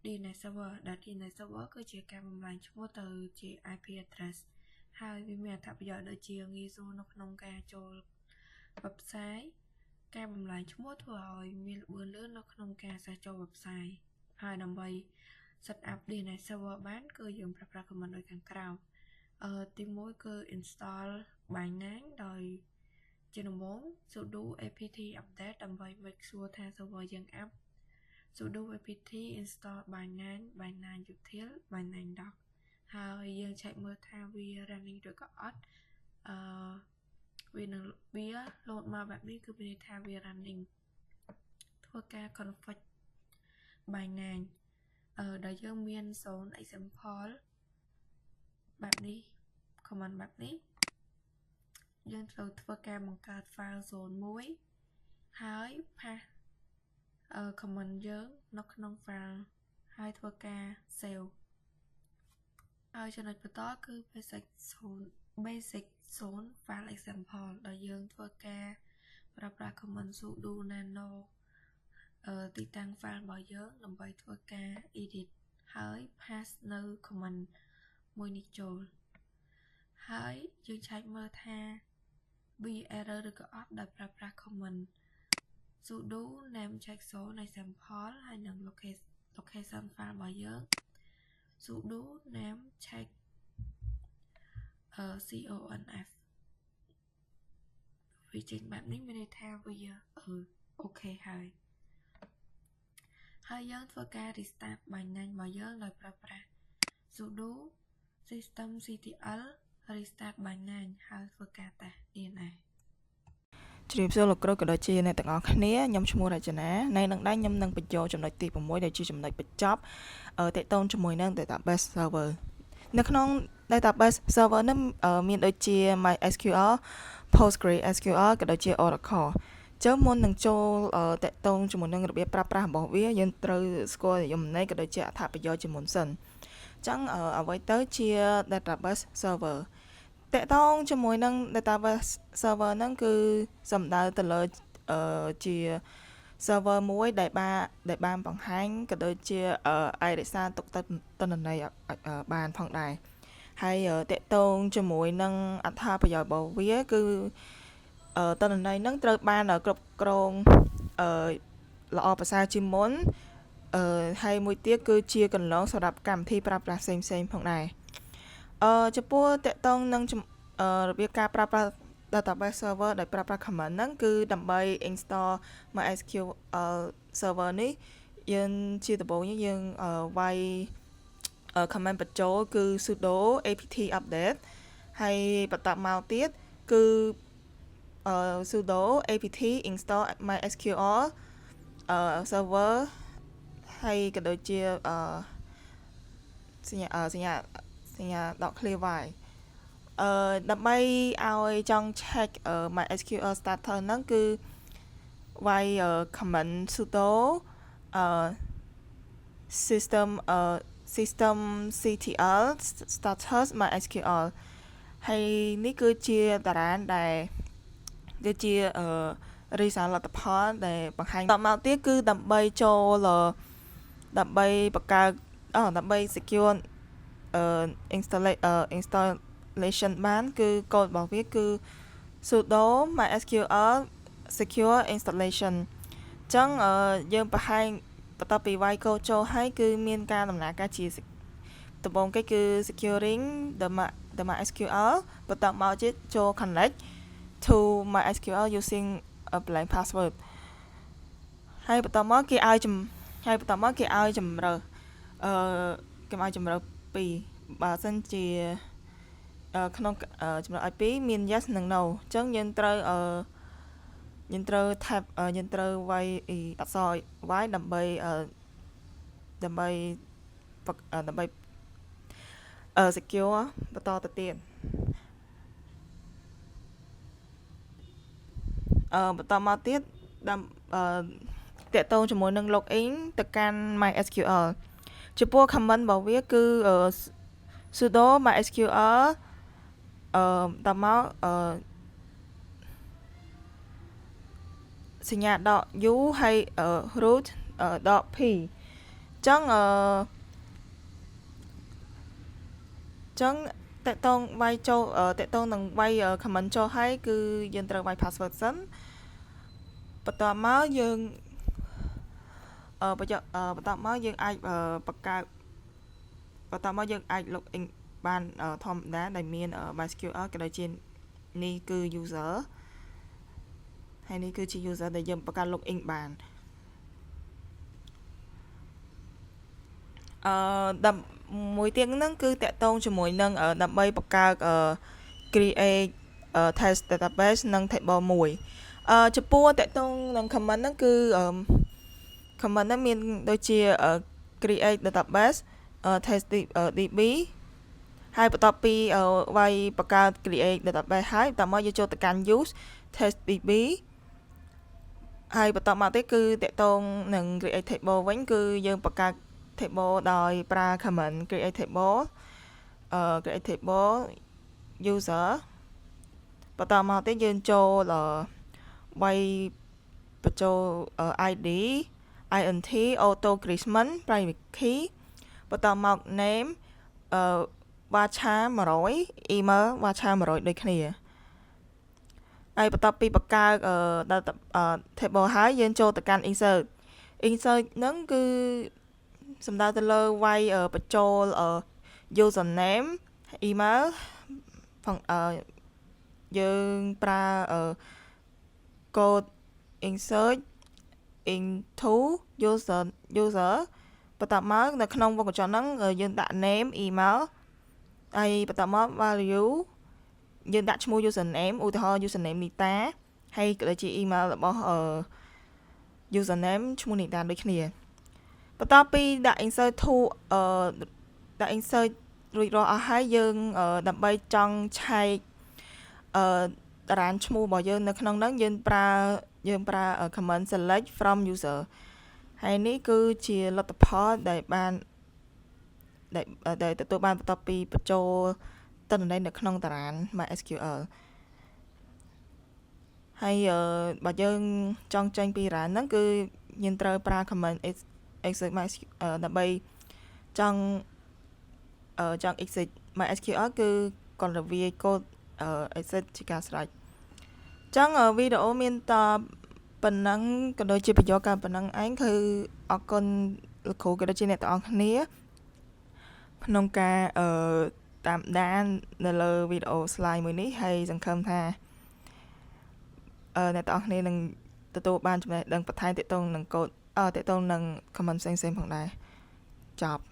DNS server ដែល DNS server គឺជាការបំលែងឈ្មោះទៅជា IP address ហើយវាមានអត្ថប្រយោជន៍ដូចជាងាយស្រួលនៅក្នុងការចូល website ការបំលែងឈ្មោះធ្វើឲ្យមានល្បឿនលឿននៅក្នុងការសេះចូល website ហើយដើម្បី set up DNS server បានគឺយើងប្រើប្រាស់ command ដូចខាងក្រោមទី1គឺ install Binance ដោយជាដំបូង sudo apt update ដើម្បី make sure ថា server យើង up sudo apt install Binance util Binance doc ហើយយើង check មើលថាវា running ឬក៏អត់វា load មកបែបនេះគឺមានន័យថាវា running ធ្វើការ config Binance ដែលយើងមាន 0 example បែបនេះ command បែបនេះយើងត្រូវធ្វើការបង្កើត file 01ហើយ pass command យើងនៅក្នុង file ហើយធ្វើការ save ហើយចំណុចបន្តគឺ basic 0 file example ដែលយើងធ្វើការប្រើប្រាស់ command sudo nano ទីតាំង file របស់យើងដើម្បីធ្វើការ edit ហើយ pass នៅ command មួយនេះចូលហើយយើងឆែកមើលថាវា error ឬក៏អត់ដោយប្រើប្រាស់ command sudo name check zone example ហើយនឹង location file របស់យើង sudo name check conf វាចេញបែបនេះមានន័យថាវាអូខេហើយយើងធ្វើការ restart Binance របស់យើងដោយប្រើប្រាស់ sudo systemctl restart Binance ហើយធ្វើការតេស្ត DNS ជ្រាបសួរលោកគ្រូក៏ដូចជាអ្នកទាំងអស់គ្នាខ្ញុំឈ្មោះរចនានៅនឹងដែរខ្ញុំនឹងបញ្ចូលចំណុចទី6ដែលជាចំណុចបញ្ចប់តេតូនជាមួយនឹង database server នៅក្នុង database server នេះមានដូចជា MySQL PostgreSQL ក៏ដូចជា Oracle ចឹងមុននឹងចូលតេតូនជាមួយនឹងរបៀបប្រើប្រាស់របស់វាយើងត្រូវស្គាល់និយមន័យក៏ដូចជាអត្ថប្រយោជន៍ជាមុនសិនចឹងអ្វីទៅជា database server តេតងជាមួយនឹង database server ហ្នឹងគឺសំដៅទៅលើជា server មួយដែលបានបង្ហាញក៏ដូចជាអាចរក្សាទុកទិន្នន័យបានផងដែរហើយតេតងជាមួយនឹងអត្ថប្រយោជន៍របស់វាគឺទិន្នន័យហ្នឹងត្រូវបានគ្រប់គ្រងល្អប្រសើរជាងមុនហើយមួយទៀតគឺជាកន្លងសម្រាប់កម្មវិធីប្រើប្រាស់ផ្សេងៗផងដែរចំពោះតេតងនឹងរបៀបការប្រើប្រាស់ database server ដោយប្រើប្រាស់ command ហ្នឹងគឺដើម្បី install MySQL server នេះយើងជាដំបូងយើងវាយ command បញ្ចូលគឺ sudo apt update ហើយបន្តមកទៀតគឺ sudo apt install MySQL server ហើយក៏ដូចជាសញ្ញាដក clear y ដើម្បីឲ្យចង់ check MySQL starter ហ្នឹងគឺវាយ command sudo systemctl status MySQL ហើយនេះគឺជាតារាងដែលគឺជា result លទ្ធផលដែលបង្ហាញតមកទៀតគឺដើម្បីចូលដើម្បីបង្កើតដើម្បី secure installation បានគឺកូដរបស់វាគឺ sudo mysql secure installation អញ្ចឹងយើងបង្ហាញបន្ទាប់ពីវាយកូដចូលហើយគឺមានការដំណើរការជាដំបូងគេគឺ securing the MySQL បន្តមកទៀតចូល connect to MySQL using a blank password ហើយបន្តមកគេឲ្យជំរើសគេឲ្យជំរើស2បើសិនជាក្នុងជំរើសឲ្យ2មាន yes និង no អញ្ចឹងយើងត្រូវtap យើងត្រូវវាយអក្សរ y ដើម្បីsecure បន្តទៅទៀតបន្តមកទៀតតេតងជាមួយនឹង login ទៅកាន់ MySQL ចំពោះ command របស់វាគឺ sudo mysql តមកសញ្ញាដក u ហើយ root ដក p ចឹងចឹងតេតងវាយចូលតេតងនឹងវាយ comment ចូលហើយគឺយើងត្រូវវាយ password សិនបន្ទាប់មកយើងបន្ទាប់មកយើងអាចបង្កើតបន្ទាប់មកយើងអាច login បានធម្មតាដែលមាន MySQL ក៏ដូចជានេះគឺ user ហើយនេះគឺជា user ដែលយើងបង្កើត login បានមួយទៀតហ្នឹងគឺតាក់ទងជាមួយនឹងដើម្បីបង្កើត create test database និង table មួយចំពោះតាក់ទងនឹង comment ហ្នឹងគឺ comment ហ្នឹងមានដូចជា create database test db ហើយបន្ទាប់ពីវាយបង្កើត create database ហើយបន្ទាប់មកយើងចូលទៅកាន់ use test db ហើយបន្ទាប់មកទៀតគឺតាក់ទងនឹង create table វិញគឺយើងបង្កើត table ដោយប្រើ command create table create table user បន្តមកទៀតយើងចូលវាយបញ្ចូល id int auto increment private key បន្តមក name vacha 100 email vacha 100ដូចគ្នាហើយបន្ទាប់ពីបង្កើត table ហើយយើងចូលទៅកាន់ insert ហ្នឹងគឺសំដៅទៅលើវាយបញ្ចូល username email ផងយើងប្រើ code insert into user បន្ទាប់មកនៅក្នុងវងកញ្ចក់ហ្នឹងយើងដាក់ name email ហើយបន្ទាប់មក value យើងដាក់ឈ្មោះ username ឧទាហរណ៍ username Nita ហើយក៏ដូចជា email របស់username ឈ្មោះ Nita ដូចគ្នាបន្ទាប់ពីដាក់ insert to ដាក់ insert រួចរាល់អស់ហើយយើងដើម្បីចង់ឆែកតារាងឈ្មោះរបស់យើងនៅក្នុងហ្នឹងយើងប្រើ command select from user ហើយនេះគឺជាលទ្ធផលដែលទទួលបានបន្ទាប់ពីបញ្ចូលទិន្នន័យនៅក្នុងតារាង MySQL ហើយបើយើងចង់ចេញពីតារាងហ្នឹងគឺយើងត្រូវប្រើ command exit MySQL ដើម្បីចង់ exit MySQL គឺគាត់រវាយកូដ exit ជាការស្រេចចឹងវីដេអូមានតប៉ុណ្ណឹងក៏ដូចជាបញ្យល់ការប៉ុណ្ណឹងឯងគឺអរគុណលោកគ្រូក៏ដូចជាអ្នកទាំងអស់គ្នាក្នុងការតាមដាននៅលើវីដេអូ slide មួយនេះហើយសង្ឃឹមថាអ្នកទាំងអស់គ្នានឹងទទួលបានចំណេះដឹងបន្ថែមទាក់ទងនឹងកូដទាក់ទងនឹង comment ផ្សេងៗផងដែរចប់